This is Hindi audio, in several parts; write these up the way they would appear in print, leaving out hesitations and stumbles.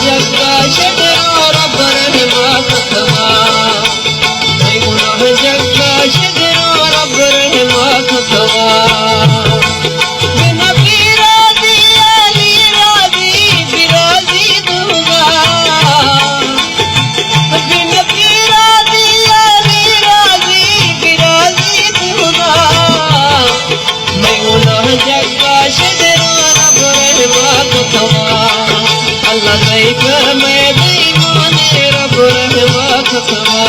जग्गा शदरो रब रहमा खतमा मैं गुनाह जग्गा शदरो रब रहमा खतमा बिना बिराजी अली राजी बिराजी दूंगा बिना बिराजी अली राजी बिराजी दूंगा मैं गुनाह जग्गा शदरो रब रहमा खतमा अल्लाह दई कर मैं दीवाने रब रहमा खतमा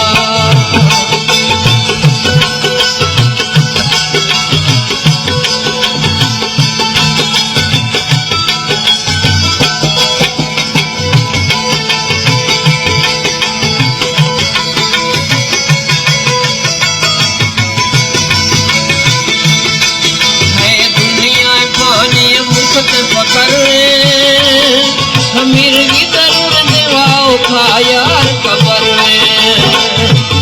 हमीर की जरूर देवाओ खायार कबर में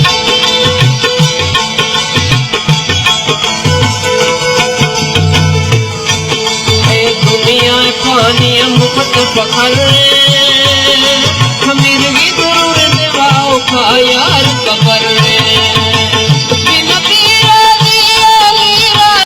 दुनिया खानी मुफ्त फखर हमीर की जरूर देवाओ खायार कबर में